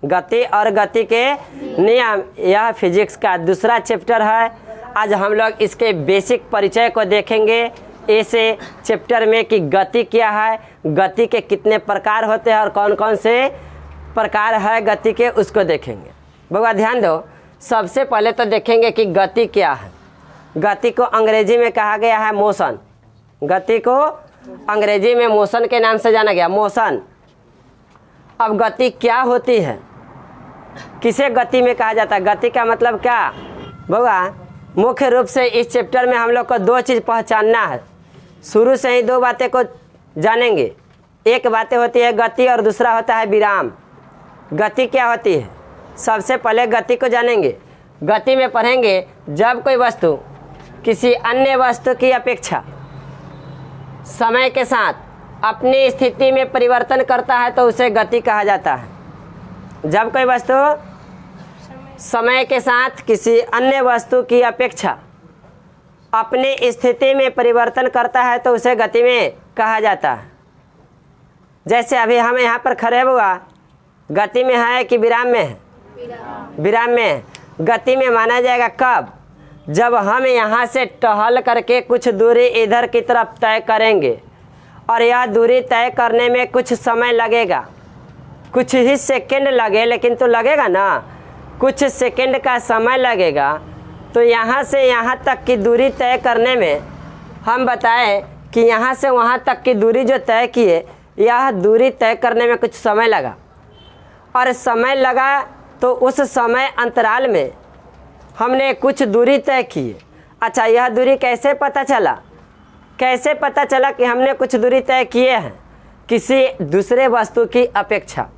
गति और गति के नियम, यह फिजिक्स का दूसरा चैप्टर है। आज हम लोग इसके बेसिक परिचय को देखेंगे इस चैप्टर में कि गति क्या है, गति के कितने प्रकार होते हैं और कौन कौन से प्रकार है गति के, उसको देखेंगे। बउआ ध्यान दो, सबसे पहले तो देखेंगे कि गति क्या है। गति को अंग्रेजी में कहा गया है मोशन। गति को अंग्रेजी में मोशन के नाम से जाना गया, मोशन। अब गति क्या होती है, किसे गति में कहा जाता है, गति का मतलब क्या बउआ? मुख्य रूप से इस चैप्टर में हम लोग को दो चीज़ पहचानना है। शुरू से ही दो बातें को जानेंगे। एक बातें होती है गति और दूसरा होता है विराम। गति क्या होती है, सबसे पहले गति को जानेंगे। गति में पढ़ेंगे जब कोई वस्तु किसी अन्य वस्तु की अपेक्षा समय के साथ अपनी स्थिति में परिवर्तन करता है तो उसे गति कहा जाता है। जब कोई वस्तु समय के साथ किसी अन्य वस्तु की अपेक्षा अपनी स्थिति में परिवर्तन करता है तो उसे गति में कहा जाता है। जैसे अभी हम यहाँ पर खड़े हुआ, गति में है कि विराम में है? विराम में है। गति में माना जाएगा कब? जब हम यहाँ से टहल करके कुछ दूरी इधर की तरफ तय करेंगे और यह दूरी तय करने में कुछ समय लगेगा, कुछ ही सेकंड लगे, लेकिन तो लगेगा ना, कुछ सेकंड का समय लगेगा। तो यहाँ से यहाँ तक की दूरी तय करने में हम बताएं कि यहाँ से वहाँ तक की दूरी जो तय किए, यह दूरी तय करने में कुछ समय लगा। और समय लगा तो उस समय अंतराल में हमने कुछ दूरी तय की। अच्छा, यह दूरी कैसे पता चला? कैसे पता चला कि हमने कुछ दूरी तय किए हैं किसी दूसरे वस्तु की अपेक्षा?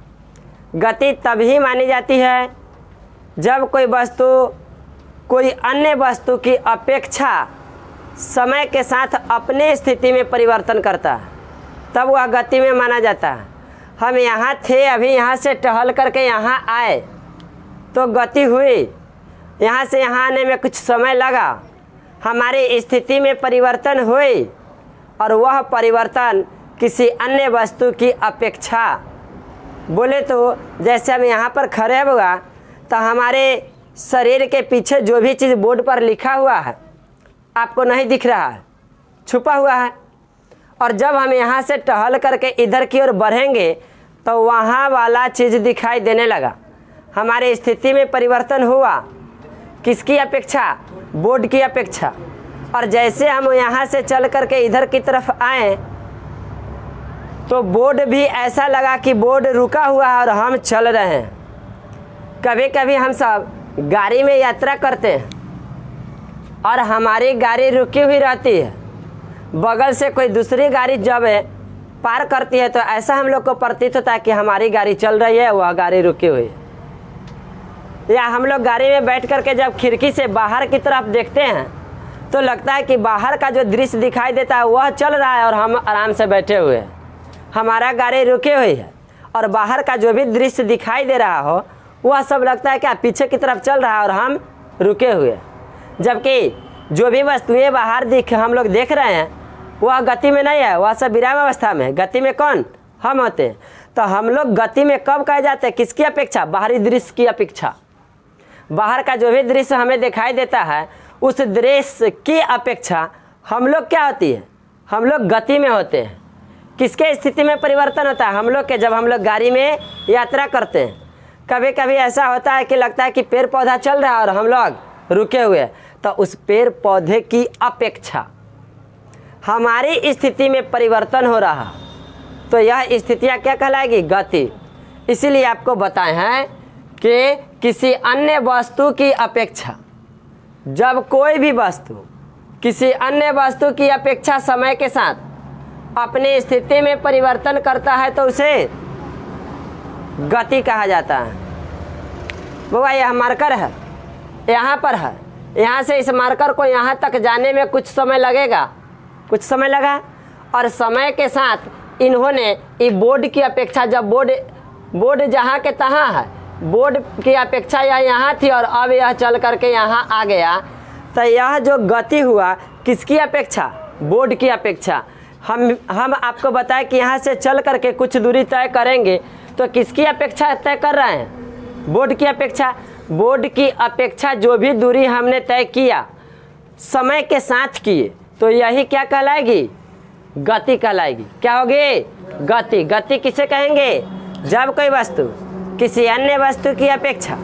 गति तभी मानी जाती है जब कोई वस्तु कोई अन्य वस्तु की अपेक्षा समय के साथ अपने स्थिति में परिवर्तन करता है, तब वह गति में माना जाता है। हम यहाँ थे, अभी यहाँ से टहल करके यहाँ आए तो गति हुई। यहाँ से यहाँ आने में कुछ समय लगा, हमारी स्थिति में परिवर्तन हुई और वह परिवर्तन किसी अन्य वस्तु की अपेक्षा। बोले तो जैसे हम यहाँ पर खड़े हुआ तो हमारे शरीर के पीछे जो भी चीज़ बोर्ड पर लिखा हुआ है आपको नहीं दिख रहा है, छुपा हुआ है। और जब हम यहाँ से टहल करके इधर की ओर बढ़ेंगे तो वहाँ वाला चीज़ दिखाई देने लगा। हमारी स्थिति में परिवर्तन हुआ, किसकी अपेक्षा? बोर्ड की अपेक्षा। और जैसे हम यहाँ से चल करके इधर की तरफ आए तो बोर्ड भी ऐसा लगा कि बोर्ड रुका हुआ है और हम चल रहे हैं। कभी कभी हम सब गाड़ी में यात्रा करते हैं और हमारी गाड़ी रुकी हुई रहती है, बगल से कोई दूसरी गाड़ी जब पार करती है तो ऐसा हम लोग को प्रतीत होता है कि हमारी गाड़ी चल रही है, वह गाड़ी रुकी हुई है। या हम लोग गाड़ी में बैठ करके जब खिड़की से बाहर की तरफ देखते हैं तो लगता है कि बाहर का जो दृश्य दिखाई देता है वह चल रहा है और हम आराम से बैठे हुए हैं, हमारा गाड़ी रुकी हुई है। और बाहर का जो भी दृश्य दिखाई दे रहा हो वह सब लगता है क्या पीछे की तरफ चल रहा है और हम रुके हुए। जबकि जो भी वस्तुएं बाहर हम लोग देख रहे हैं वह गति में नहीं है, वह सब विराम अवस्था में है। गति में कौन? हम होते हैं। तो हम लोग गति में कब कहे जाते हैं? किसकी अपेक्षा? बाहरी दृश्य की अपेक्षा। बाहर का जो भी दृश्य हमें दिखाई देता है उस दृश्य की अपेक्षा हम लोग क्या होती है? हम लोग गति में होते हैं। किसके स्थिति में परिवर्तन होता है? हम लोग के। जब हम लोग गाड़ी में यात्रा करते हैं कभी कभी ऐसा होता है कि लगता है कि पेड़ पौधा चल रहा है और हम लोग रुके हुए हैं, तो उस पेड़ पौधे की अपेक्षा हमारी स्थिति में परिवर्तन हो रहा, तो यह स्थितियाँ क्या कहलाएगी? गति। इसीलिए आपको बताए हैं कि किसी अन्य वस्तु की अपेक्षा, जब कोई भी वस्तु किसी अन्य वस्तु की अपेक्षा समय के साथ अपनी स्थिति में परिवर्तन करता है तो उसे गति कहा जाता है। बाबा यह मार्कर है, यहाँ पर है, यहाँ से इस मार्कर को यहाँ तक जाने में कुछ समय लगेगा, कुछ समय लगा। और समय के साथ इन्होंने ये बोर्ड की अपेक्षा, जब बोर्ड जहाँ के तहाँ है, बोर्ड की अपेक्षा यह यहाँ थी और अब यह चल करके यहाँ आ गया, तो यह जो गति हुआ किसकी अपेक्षा? बोर्ड की अपेक्षा। हम आपको बताएं कि यहाँ से चल करके कुछ दूरी तय करेंगे तो किसकी अपेक्षा तय कर रहे हैं? बोर्ड की अपेक्षा जो भी दूरी हमने तय किया समय के साथ किए तो यही क्या कहलाएगी, गति कहलाएगी। क्या होगी, गति। गति किसे कहेंगे, जब कोई वस्तु किसी अन्य वस्तु की अपेक्षा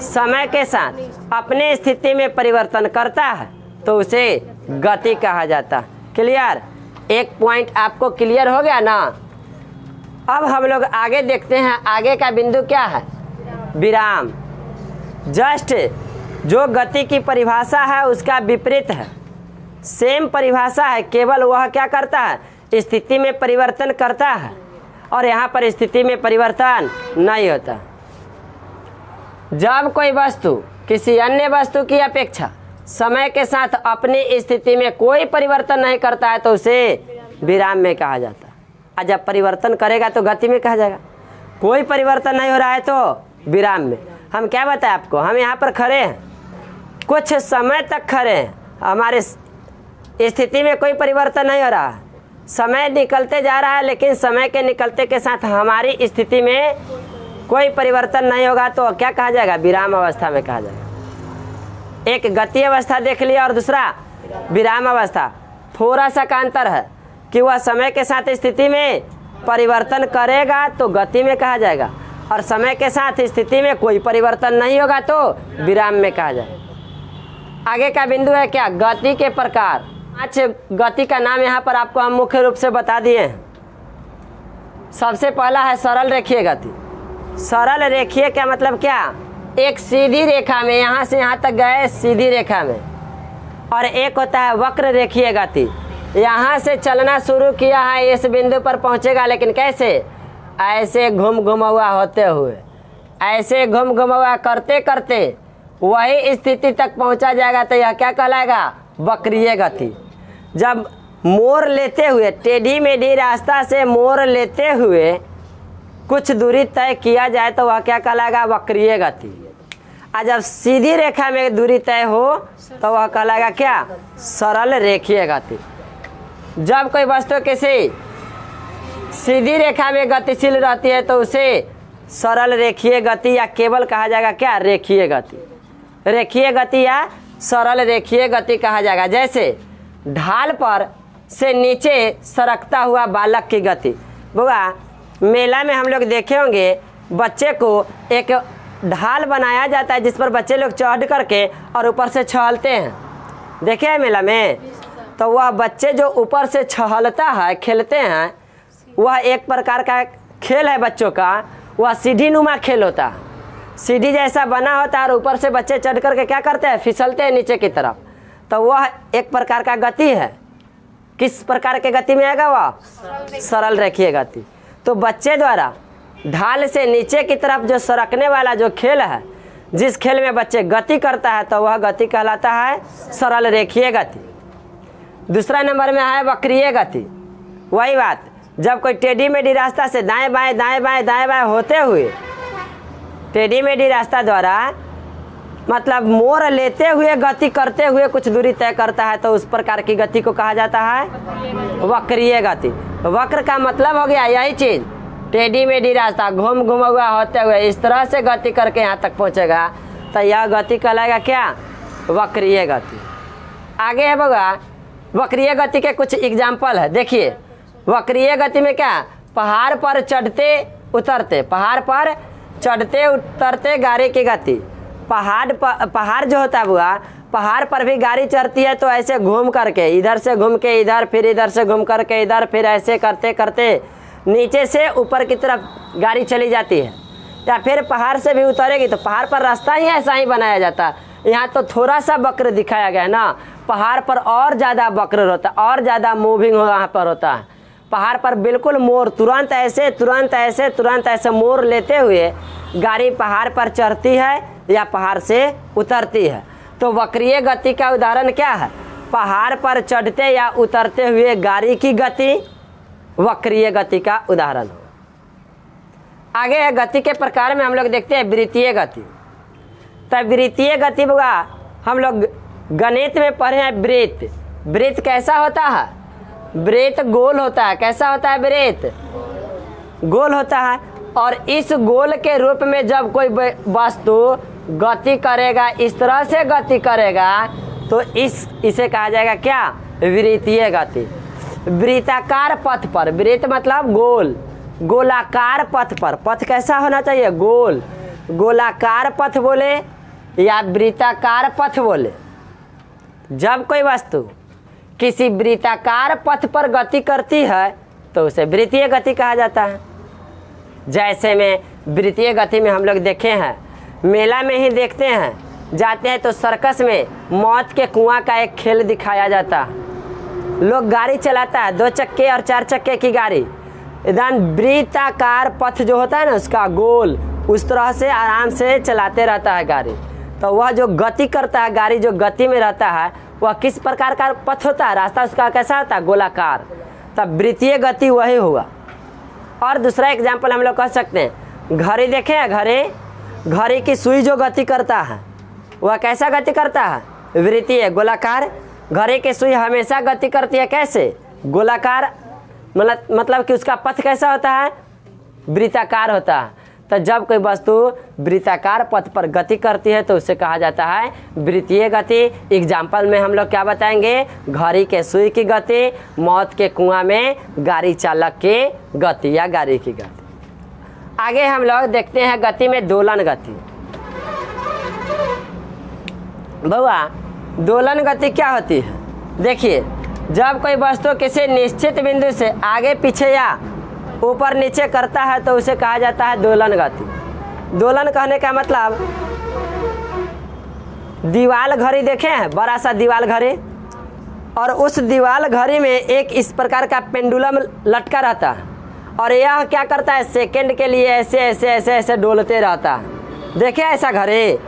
समय के साथ अपने स्थिति में परिवर्तन करता है तो उसे गति कहा जाता है। क्लियर, एक पॉइंट आपको क्लियर हो गया ना। अब हम लोग आगे देखते हैं, आगे का बिंदु क्या है, विराम। जस्ट जो गति की परिभाषा है उसका विपरीत है, सेम परिभाषा है, केवल वह क्या करता है, स्थिति में परिवर्तन करता है और यहाँ पर स्थिति में परिवर्तन नहीं होता। जब कोई वस्तु किसी अन्य वस्तु की अपेक्षा समय के साथ अपनी स्थिति में कोई परिवर्तन नहीं करता है तो उसे विराम में कहा जाता है। और जब परिवर्तन करेगा तो गति में कहा जाएगा। कोई परिवर्तन नहीं हो रहा है तो विराम में। हम क्या बताएं आपको, हम यहाँ पर खड़े हैं, कुछ समय तक खड़े हैं, हमारे स्थिति में कोई परिवर्तन नहीं हो रहा है, समय निकलते जा रहा है लेकिन समय के निकलते के साथ हमारी स्थिति में कोई परिवर्तन नहीं होगा तो क्या कहा जाएगा, विराम अवस्था में कहा जाएगा। एक गति अवस्था देख लिया और दूसरा विराम अवस्था, थोड़ा सा का अंतर है कि वह समय के साथ स्थिति में परिवर्तन करेगा तो गति में कहा जाएगा और समय के साथ स्थिति में कोई परिवर्तन नहीं होगा तो विराम में कहा जाएगा। आगे का बिंदु है क्या, गति के प्रकार। 5 गति का नाम यहाँ पर आपको हम मुख्य रूप से बता दिए हैं। सबसे पहला है सरल रेखीय गति। सरल रेखीय का मतलब क्या, एक सीधी रेखा में यहाँ से यहाँ तक गए सीधी रेखा में, और एक होता है वक्र रेखीय गति। यहाँ से चलना शुरू किया है, इस बिंदु पर पहुँचेगा लेकिन कैसे, ऐसे घुमा होते हुए, ऐसे घुमा करते करते वही स्थिति तक पहुँचा जाएगा तो यह क्या कहलाएगा, वक्रीय गति। जब मोड़ लेते हुए टेढ़ी मेढ़ी रास्ता से मोड़ लेते हुए कुछ दूरी तय किया जाए तो वह क्या कहलाएगा, वक्रीय गति। और जब सीधी रेखा में दूरी तय हो तो वह कहलाएगा क्या, सरल रेखीय गति। जब कोई वस्तु किसी सीधी रेखा में गतिशील रहती है तो उसे सरल रेखीय गति या केवल कहा जाएगा क्या, रेखीय गति। रेखीय गति या सरल रेखीय गति कहा जाएगा। जैसे ढाल पर से नीचे सरकता हुआ बालक की गति। बुआ, मेला में हम लोग देखे होंगे बच्चे को एक ढाल बनाया जाता है जिस पर बच्चे लोग चढ़ करके और ऊपर से छहलते हैं, देखे हैं मेला में। तो वह बच्चे जो ऊपर से छहलता है, खेलते हैं, वह एक प्रकार का खेल है बच्चों का, वह सीढ़ी नुमा खेल होता है। सीढ़ी जैसा बना होता है और ऊपर से बच्चे चढ़ करके क्या करते हैं, फिसलते हैं नीचे की तरफ। तो वह एक प्रकार का गति है। किस प्रकार के गति में आएगा वह, सरल रेखीय गति। तो बच्चे द्वारा ढाल से नीचे की तरफ जो सरकने वाला जो खेल है, जिस खेल में बच्चे गति करता है तो वह गति कहलाता है सरल रेखीय गति। दूसरा नंबर में है वक्रीय गति। वही बात, जब कोई टेढ़ी मेढ़ी रास्ता से दाएं बाएं होते हुए टेढ़ी मेढ़ी रास्ता द्वारा मतलब मोड़ लेते हुए गति करते हुए कुछ दूरी तय करता है तो उस प्रकार की गति को कहा जाता है वक्रीय गति। वक्र का मतलब हो गया यही चीज़, टेढ़ी मेढ़ी रास्ता घुमा होते हुए इस तरह से गति करके यहाँ तक पहुँचेगा तो यह गति कहलाएगा क्या, वक्रीय गति। आगे है बगा, वक्रीय गति के कुछ एग्जाम्पल है। देखिए वक्रीय गति में क्या, पहाड़ पर चढ़ते उतरते, पहाड़ पर चढ़ते उतरते गाड़ी की गति। पहाड़ जो होता है बुआ, पहाड़ पर भी गाड़ी चढ़ती है तो ऐसे घूम करके, इधर से घूम के इधर, फिर इधर से घूम करके इधर, फिर ऐसे करते करते नीचे से ऊपर की तरफ गाड़ी चली जाती है। या फिर पहाड़ से भी उतरेगी तो पहाड़ पर रास्ता ही ऐसा ही बनाया जाता है। यहाँ तो थोड़ा सा वक्र दिखाया गया है ना, पहाड़ पर और ज़्यादा वक्र होता है, और ज़्यादा मूविंग वहाँ पर होता है। पहाड़ पर बिल्कुल मोड़ तुरंत ऐसे मोड़ लेते हुए गाड़ी पहाड़ पर चढ़ती है या पहाड़ से उतरती है। तो वक्रीय गति का उदाहरण क्या है, पहाड़ पर चढ़ते या उतरते हुए गाड़ी की गति वक्रीय गति का उदाहरण हो। आगे है गति के प्रकार में हम लोग देखते हैं वृत्तीय गति। तो वृत्तीय गति बगा हम लोग गणित में पढ़े हैं। वृत्त, वृत्त कैसा होता है, वृत्त गोल होता है। कैसा होता है, वृत्त गोल होता है। और इस गोल के रूप में जब कोई वस्तु गति करेगा, इस तरह से गति करेगा, तो इसे कहा जाएगा क्या? वृत्तीय गति। वृत्ताकार पथ पर, वृत्त मतलब गोल, गोलाकार पथ पर, पथ कैसा होना चाहिए? गोल। गोलाकार पथ बोले या वृत्ताकार पथ बोले, जब कोई वस्तु किसी वृत्ताकार पथ पर गति करती है तो उसे वृत्तीय गति कहा जाता है। जैसे में वृत्तीय गति में हम लोग देखे हैं, मेला में ही देखते हैं, जाते हैं तो सर्कस में मौत के कुआं का एक खेल दिखाया जाता है। लोग गाड़ी चलाता है, 2 चक्के और 4 चक्के की गाड़ी, एकदम वृत्ताकार पथ जो होता है ना उसका गोल, उस तरह से आराम से चलाते रहता है गाड़ी। तो वह जो गति करता है, गाड़ी जो गति में रहता है, वह किस प्रकार का पथ होता है? रास्ता उसका कैसा होता है? गोलाकार। तब वृत्तीय गति वही हुआ। और दूसरा एग्जाम्पल हम लोग कह सकते हैं, घड़ी देखे हैं, घड़ी की सुई जो गति करता है वह कैसा गति करता है? वृत्तीय, गोलाकार। घड़ी की सुई हमेशा गति करती है कैसे? गोलाकार। मतलब कि उसका पथ कैसा होता है? वृत्ताकार होता है। तो जब कोई वस्तु वृत्ताकार पथ पर गति करती है तो उसे कहा जाता है वृत्तीय गति। एग्जाम्पल में हम लोग क्या बताएंगे? घड़ी के सुई की गति, मौत के कुआं में गाड़ी चालक की गति या गाड़ी की गति। आगे हम लोग देखते हैं गति में दोलन गति। बउआ, दोलन गति क्या होती है? देखिए, जब कोई वस्तु किसी निश्चित बिंदु से आगे पीछे या ऊपर नीचे करता है तो उसे कहा जाता है दोलन गति। दोलन कहने का मतलब, दीवाल घड़ी देखे हैं, बड़ा सा दीवाल घड़ी, और उस दीवाल घड़ी में एक इस प्रकार का पेंडुलम लटका रहता है और यह क्या करता है? सेकंड के लिए ऐसे ऐसे ऐसे ऐसे डोलते रहता है। देखे ऐसा घड़ी?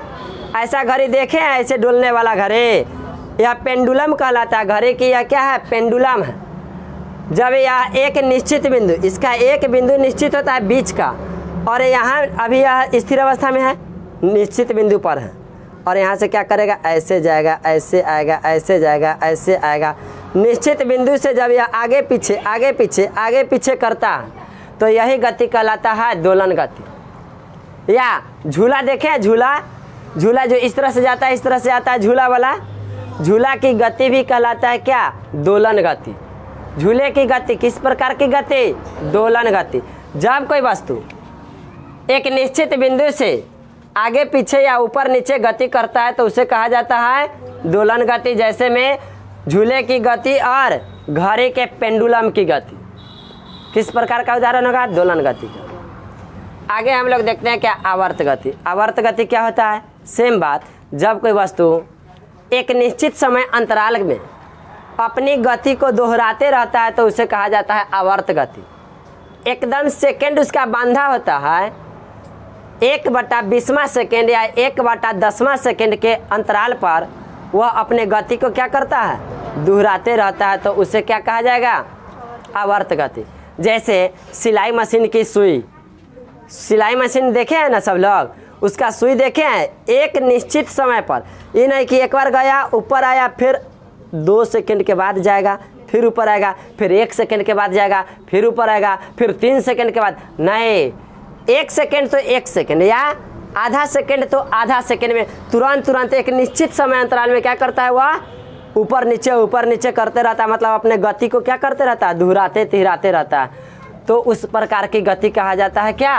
ऐसा घड़ी देखे हैं, ऐसे डोलने वाला घड़ी? यह पेंडुलम कहलाता है। घड़ी की यह क्या है? पेंडुलम है। जब यह एक निश्चित बिंदु, इसका एक बिंदु निश्चित होता है बीच का, और यहाँ अभी यह स्थिर अवस्था में है, निश्चित बिंदु पर है, और यहाँ से क्या करेगा? ऐसे जाएगा, ऐसे आएगा, ऐसे जाएगा, ऐसे आएगा। निश्चित बिंदु से जब यह आगे पीछे आगे पीछे आगे पीछे करता है तो यही गति कहलाता है दोलन गति। या झूला देखे हैं? झूला जो इस तरह से जाता है, इस तरह से आता है, झूला वाला, झूला की गति भी कहलाता है क्या? दोलन गति। झूले की गति किस प्रकार की गति? दोलन गति। जब कोई वस्तु एक निश्चित बिंदु से आगे पीछे या ऊपर नीचे गति करता है तो उसे कहा जाता है दोलन गति। जैसे में झूले की गति और घड़ी के पेंडुलम की गति। किस प्रकार का उदाहरण होगा? दोलन गति का। आगे हम लोग देखते हैं क्या? आवर्त गति। आवर्त गति क्या होता है? सेम बात, जब कोई वस्तु एक निश्चित समय अंतराल में अपनी गति को दोहराते रहता है तो उसे कहा जाता है आवर्त गति। एकदम सेकंड उसका बांधा होता है, 1/20वां सेकंड या 1/10वां सेकंड के अंतराल पर वह अपने गति को क्या करता है? दोहराते रहता है, तो उसे क्या कहा जाएगा? आवर्त गति। जैसे सिलाई मशीन की सुई, सिलाई मशीन देखे हैं ना सब लोग? उसका सुई देखे हैं? एक निश्चित समय पर, ये नहीं कि एक बार गया ऊपर आया, फिर 2 सेकंड के बाद जाएगा, फिर ऊपर आएगा, फिर 1 सेकंड के बाद जाएगा, फिर ऊपर आएगा, फिर 3 सेकंड के बाद। नहीं, 1 सेकंड तो 1 सेकंड या आधा सेकंड तो आधा सेकंड में तुरंत एक निश्चित समय अंतराल में क्या करता है? वह ऊपर नीचे करते रहता है। मतलब अपने गति को क्या करते रहता है? दोहराते तिहराते रहता है। तो उस प्रकार की गति कहा जाता है क्या?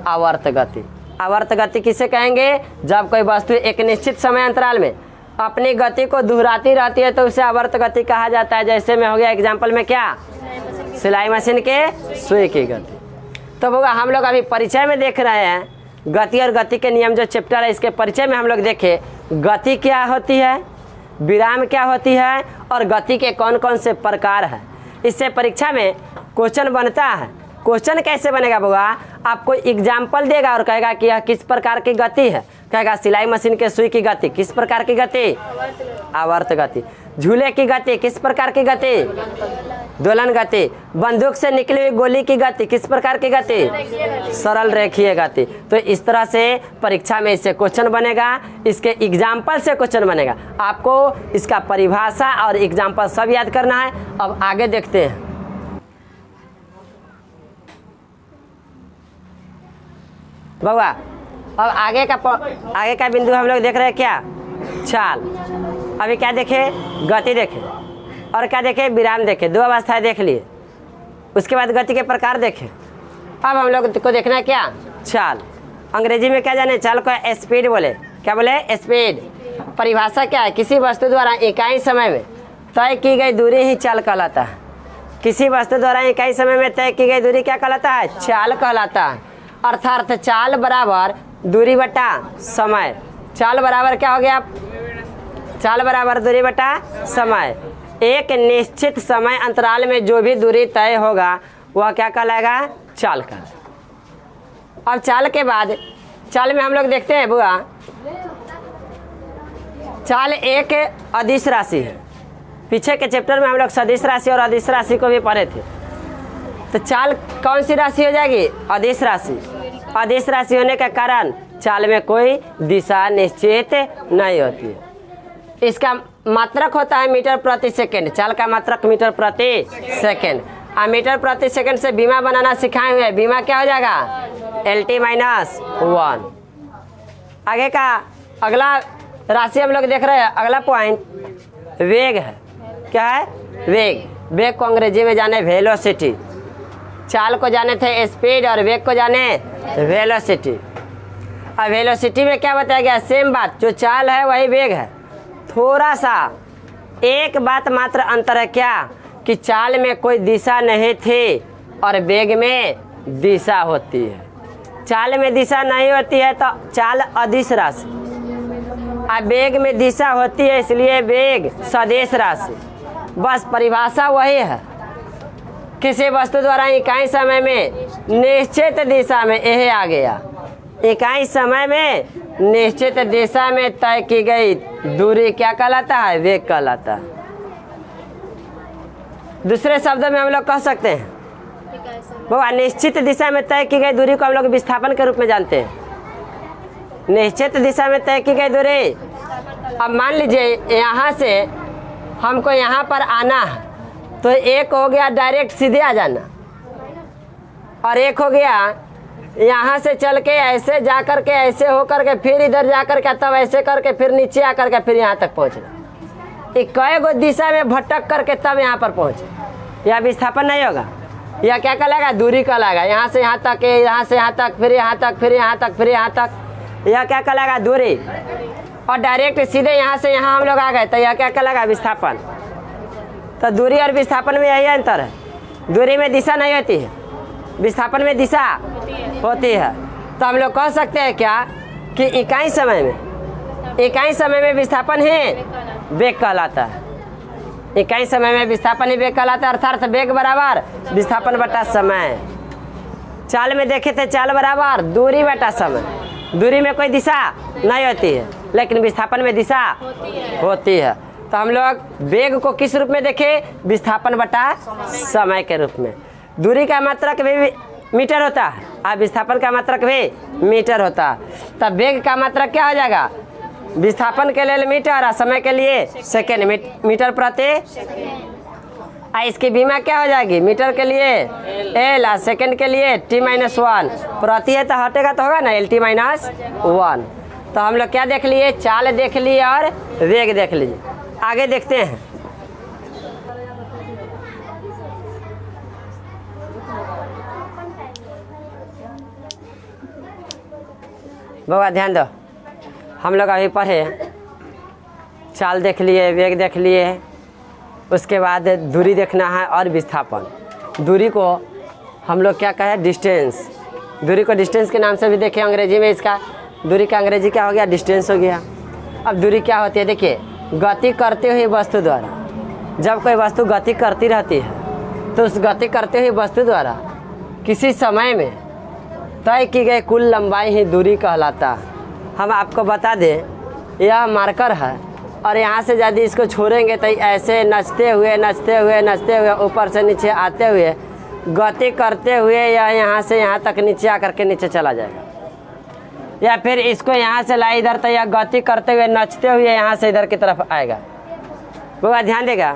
आवर्त गति। आवर्त गति किसे कहेंगे? जब कोई वस्तु एक निश्चित समय अंतराल में अपनी गति को दोहराती रहती है तो उसे आवर्त गति कहा जाता है। जैसे में हो गया एग्जाम्पल में क्या? सिलाई मशीन के सुई की गति। तो होगा हम लोग अभी परिचय में देख रहे हैं गति और गति के नियम जो चैप्टर है, इसके परिचय में हम लोग देखे गति क्या होती है, विराम क्या होती है, और गति के कौन कौन से प्रकार हैं। इससे परीक्षा में क्वेश्चन बनता है। क्वेश्चन कैसे बनेगा बुआ? आपको एग्जाम्पल देगा और कहेगा कि यह किस प्रकार की गति है। कहेगा सिलाई मशीन के सुई की गति किस प्रकार की गति? आवर्त गति। झूले की गति किस प्रकार की गति? दोलन गति। बंदूक से निकली हुई गोली की गति किस प्रकार की गति? सरल रेखीय गति। तो इस तरह से परीक्षा में इससे क्वेश्चन बनेगा, इसके एग्जाम्पल से क्वेश्चन बनेगा। आपको इसका परिभाषा और एग्जाम्पल सब याद करना है। अब आगे देखते हैं। बउआ अब आगे का बिंदु हम लोग देख रहे हैं क्या, चाल। अभी क्या देखे, गति देखे, और क्या देखे, विराम देखे, दो अवस्थाएं देख लिए। उसके बाद गति के प्रकार देखे। अब हम लोग को देखना है क्या, चाल। अंग्रेजी में क्या जाने, चाल को स्पीड बोले। क्या बोले, स्पीड। परिभाषा क्या है, किसी वस्तु द्वारा इकाई समय में तय की गई दूरी ही चाल कहलाता है। किसी वस्तु द्वारा इकाई समय में तय की गई दूरी क्या कहलाता है, चाल कहलाता है। अर्थात चाल बराबर दूरी बटा समय। चाल बराबर क्या हो गया, चाल बराबर दूरी बटा समय। एक निश्चित समय अंतराल में जो भी दूरी तय होगा वह क्या कहलाएगा, चाल कहलाएगा। अब चाल के बाद, चाल में हम लोग देखते हैं बुआ, चाल एक अदिश राशि है। पीछे के चैप्टर में हम लोग सदिश राशि और अदिश राशि को भी पढ़े थे। तो चाल कौन सी राशि हो जाएगी, अदिश राशि। अदिश राशि होने के कारण चाल में कोई दिशा निश्चित नहीं होती है। इसका मात्रक होता है मीटर प्रति सेकंड। चाल का मात्रक मीटर प्रति सेकंड। और मीटर प्रति सेकंड से बीमा बनाना सिखाए हुए, बीमा क्या हो जाएगा, LT-1। आगे का अगला राशि हम लोग देख रहे हैं, अगला पॉइंट वेग है। क्या है, वेग। वेग को अंग्रेजी में जाने वेलोसिटी। चाल को जाने थे स्पीड और वेग को जाने वेलोसिटी। अब वेलोसिटी में क्या बताया गया, सेम बात, जो चाल है वही वेग है। थोड़ा सा एक बात मात्र अंतर है क्या, कि चाल में कोई दिशा नहीं थी और वेग में दिशा होती है। चाल में दिशा नहीं होती है तो चाल अदिश राशि, और वेग में दिशा होती है इसलिए वेग सदिश राशि। बस परिभाषा वही है। किसी वस्तु द्वारा इकाई समय में निश्चित दिशा में, यही आ गया, इकाई समय में निश्चित दिशा में तय की गई दूरी क्या कहलाता है, वेग कहलाता है। दूसरे शब्दों में हम लोग कह सकते हैं वो निश्चित दिशा में तय की गई दूरी को हम लोग विस्थापन के रूप में जानते हैं। निश्चित दिशा में तय की गई दूरी, अब मान लीजिए यहाँ से हमको यहाँ पर आना है, तो एक हो गया डायरेक्ट सीधे आ जाना, और एक हो गया यहाँ से चल के ऐसे जा कर के ऐसे हो कर के फिर इधर जा कर के तब ऐसे करके फिर नीचे आ कर के फिर यहाँ तक पहुँचना। एक कई गो दिशा में भटक करके तब यहाँ पर पहुँचे, यह विस्थापन नहीं होगा। यह क्या कहलाएगा, दूरी कहलाएगा। यहाँ से यहाँ तक, यहाँ से यहाँ तक, फिर यहाँ तक, फिर यहाँ तक, फिर यहाँ तक, यह क्या कहलाएगा, दूरी। और डायरेक्ट सीधे यहाँ से यहाँ हम लोग आ गए तो यह क्या कहलाएगा, विस्थापन। तो दूरी और विस्थापन में यही अंतर है। दूरी में दिशा नहीं होती है, विस्थापन में दिशा होती है। तो हम लोग कह सकते हैं क्या, कि इकाई समय में विस्थापन ही वेग कहलाता है। इकाई समय में विस्थापन ही वेग कहलाता है, अर्थात वेग बराबर विस्थापन बटा समय। चाल में देखे थे चाल बराबर दूरी बटा समय। दूरी में कोई दिशा नहीं होती है लेकिन विस्थापन में दिशा होती है। तो हम लोग वेग को किस रूप में देखे, विस्थापन बटा समय के रूप में। दूरी का मात्रक भी मीटर होता है और विस्थापन का मात्रक भी मीटर होता है। तब वेग का मात्रक क्या हो जाएगा, विस्थापन के लिए मीटर और समय के लिए सेकेंड, मीटर प्रति। इसकी बीमा क्या हो जाएगी, मीटर के लिए L और सेकेंड के लिए T-1। प्रति है तो हटेगा तो होगा ना LT-1। तो हम लोग क्या देख लिए, चाल देख लिए और वेग देख लीजिए। आगे देखते हैं। बाबा ध्यान दो, हम लोग अभी पढ़े, चाल देख लिए, वेग देख लिए, उसके बाद दूरी देखना है और विस्थापन। दूरी को हम लोग क्या कहें, डिस्टेंस। दूरी को डिस्टेंस के नाम से भी देखें अंग्रेजी में। इसका दूरी का अंग्रेजी क्या हो गया, डिस्टेंस हो गया। अब दूरी क्या होती है, देखिए, गति करते हुए वस्तु द्वारा, जब कोई वस्तु गति करती रहती है तो उस गति करते हुए वस्तु द्वारा किसी समय में तय की गई कुल लंबाई ही दूरी कहलाता है। हम आपको बता दें, यह मार्कर है और यहाँ से यदि इसको छोड़ेंगे तो ऐसे नचते हुए ऊपर से नीचे आते हुए गति करते हुए या यहाँ से यहाँ तक नीचे आकर के नीचे चला जाएगा, या फिर इसको यहाँ से लाई इधर तो यह गति करते हुए नचते हुए यहाँ से इधर की तरफ आएगा। वो ध्यान देगा,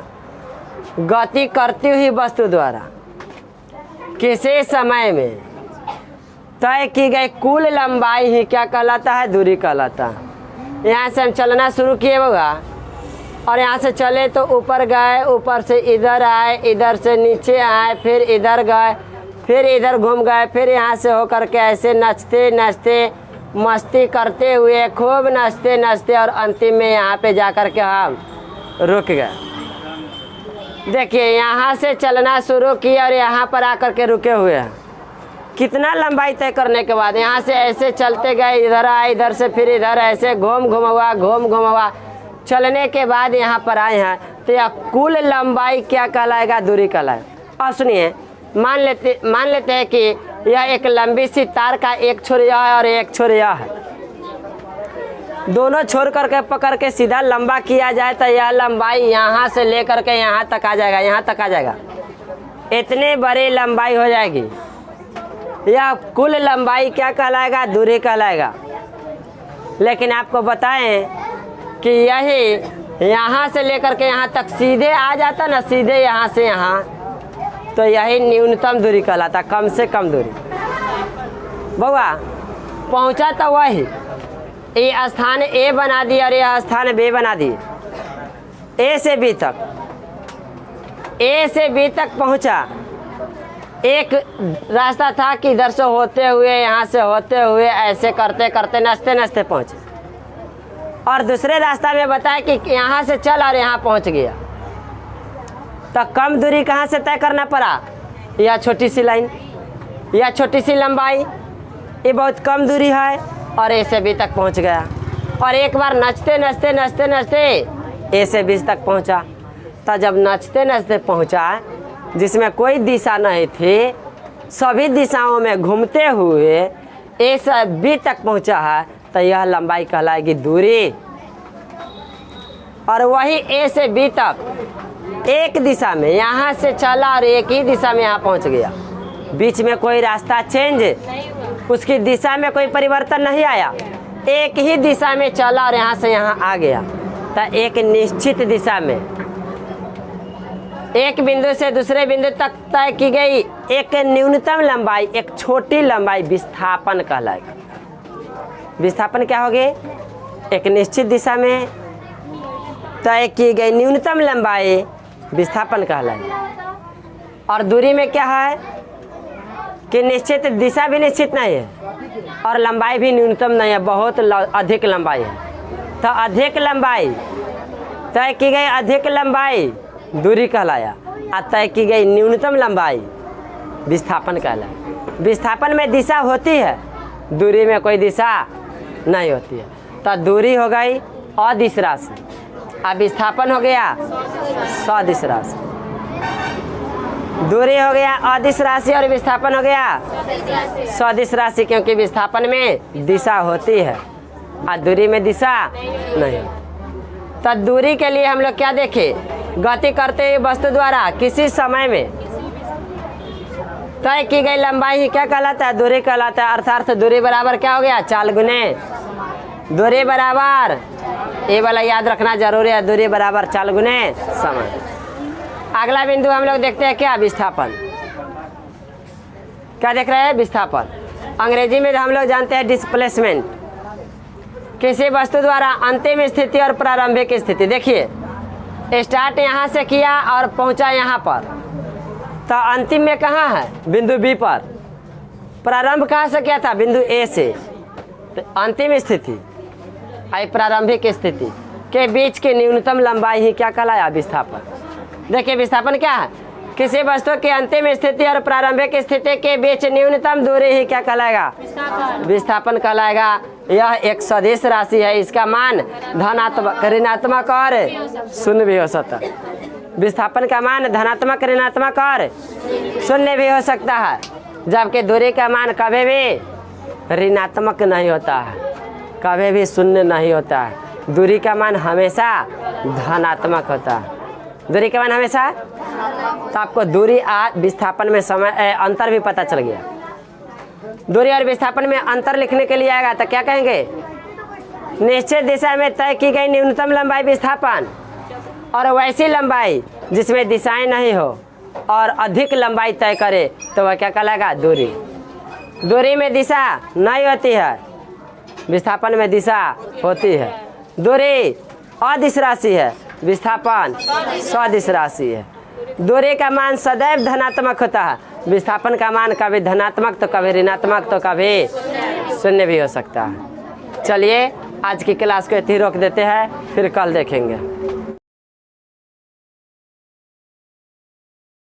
गति करती हुई वस्तु द्वारा किसी समय में तय की गई कुल लंबाई ही क्या कहलाता है? दूरी कहलाता है। यहाँ से हम चलना शुरू किए होगा और यहाँ से चले तो ऊपर गए, ऊपर से इधर आए, इधर से नीचे आए, फिर इधर गए, फिर इधर घूम गए, फिर यहाँ से होकर के ऐसे नचते नचते मस्ती करते हुए खूब नचते नचते और अंतिम में यहाँ पे जाकर के हम रुक गए। देखिए यहाँ से चलना शुरू किया और यहाँ पर आकर के रुके हुए हैं। कितना लंबाई तय करने के बाद यहाँ से ऐसे चलते गए, इधर आए, इधर से फिर इधर ऐसे घूम हुआ चलने के बाद यहाँ पर आए हैं, तो यह कुल लंबाई क्या कहलाएगा? दूरी कहलाएगा। और सुनिए, मान लेते हैं कि यह एक लंबी सी तार का एक छोर यह है और एक छोर यह है। दोनों छोर करके पकड़ के सीधा लंबा किया जाए तो यह लंबाई यहाँ से लेकर के यहाँ तक आ जाएगा, यहाँ तक आ जाएगा। इतने बड़ी लंबाई हो जाएगी। यह कुल लंबाई क्या कहलाएगा? दूरी कहलाएगा। लेकिन आपको बताएं कि यही यहाँ से लेकर के यहाँ तक सीधे आ जाता ना, सीधे यहाँ से यहाँ, तो यही न्यूनतम दूरी कहलाता, कम से कम दूरी। बउआ पहुँचा तो वही, ये स्थान ए बना दिए और यह स्थान बी बना दिए। ए से बी तक पहुँचा। एक रास्ता था कि इधर से होते हुए, यहाँ से होते हुए ऐसे करते करते नचते नचते पहुँचे, और दूसरे रास्ता में बताया कि यहाँ से चल और यहाँ पहुँच गया। तो कम दूरी कहाँ से तय करना पड़ा? यह छोटी सी लाइन, यह छोटी सी लंबाई, ये बहुत कम दूरी है और ए से बी तक पहुँच गया। और एक बार नचते नचते नचते नचते ए से बी तक पहुँचा। तो जब नचते नचते पहुँचा, जिसमें कोई दिशा नहीं थी, सभी दिशाओं में घूमते हुए ए से बी तक पहुँचा है, तो यह लंबाई कहलाएगी दूरी। और वही ए से बी तक एक दिशा में यहाँ से चला और एक ही दिशा में यहाँ पहुँच गया। बीच में कोई रास्ता चेंज, उसकी दिशा में कोई परिवर्तन नहीं आया, एक ही दिशा में चला और यहाँ से यहाँ आ गया। तो एक निश्चित दिशा में एक बिंदु से दूसरे बिंदु तक तय की गई एक न्यूनतम लंबाई, एक छोटी लंबाई विस्थापन कहलाएगा। विस्थापन क्या होगी? एक निश्चित दिशा में तय की गई न्यूनतम लंबाई विस्थापन कहलाएगी। और दूरी में क्या है कि निश्चित दिशा भी निश्चित नहीं है और लंबाई भी न्यूनतम नहीं है, बहुत अधिक लंबाई है। तो अधिक लंबाई तय की गई, अधिक लंबाई दूरी कहलाया, और तय की गई न्यूनतम लंबाई विस्थापन कहलाया। विस्थापन में दिशा होती है, दूरी में कोई दिशा नहीं होती है। तो दूरी हो गई अदिश राशि, अब विस्थापन हो गया सदिश राशि। दूरी हो गया अदिश राशि और विस्थापन हो गया सदिश राशि, क्योंकि विस्थापन में दिशा होती है और दूरी में दिशा नहीं। तो दूरी के लिए हम लोग क्या देखे? गति करते हुए वस्तु द्वारा किसी समय में तय की गई लंबाई ही क्या कहलाता है? दूरी कहलाता है। अर्थात दूरी बराबर क्या हो गया? चाल गुने दूरी बराबर, ये वाला याद रखना जरूरी है, दूरी बराबर चाल गुने समय। अगला बिंदु हम लोग देखते हैं क्या? विस्थापन। क्या देख रहे हैं? विस्थापन। अंग्रेजी में हम लोग जानते हैं डिस्प्लेसमेंट, किसी वस्तु द्वारा अंतिम स्थिति और प्रारंभिक स्थिति। देखिए स्टार्ट यहाँ से किया और पहुँचा यहाँ पर, तो अंतिम में कहाँ है? बिंदु बी पर। प्रारंभ कहाँ से किया था? बिंदु ए से। तो अंतिम स्थिति आई प्रारंभिक स्थिति के बीच की न्यूनतम लंबाई ही क्या कहलाया? विस्थापन। देखिए विस्थापन क्या है? किसी वस्तु की अंतिम स्थिति और प्रारंभिक स्थिति के बीच न्यूनतम दूरी ही क्या कहलाएगा? विस्थापन कहलाएगा। यह एक सदिश राशि है, इसका मान धनात्मक, ऋणात्मक और शून्य भी हो सकता है। विस्थापन का मान धनात्मक, ऋणात्मक और शून्य भी हो सकता है, जबकि दूरी का मान कभी भी ऋणात्मक नहीं होता है, कभी भी शून्य नहीं होता है। दूरी का मान हमेशा धनात्मक होता है। दूरी का मान हमेशा, तो आपको दूरी और विस्थापन में समय अंतर भी पता चल गया। दूरी और विस्थापन में अंतर लिखने के लिए आएगा तो क्या कहेंगे? निश्चित दिशा में तय की गई न्यूनतम लंबाई विस्थापन, और वैसी लंबाई जिसमें दिशाएं नहीं हो और अधिक लंबाई तय करे तो वह क्या कहलाएगा? दूरी। दूरी में दिशा नहीं होती है, विस्थापन में दिशा होती है। दूरी अदिश राशि है, विस्थापन सदिश राशि है। दूरी का मान सदैव धनात्मक होता है, विस्थापन का मान कभी धनात्मक तो कभी ऋणात्मक तो कभी शून्य भी हो सकता है। चलिए आज की क्लास को यहीं रोक देते हैं, फिर कल देखेंगे।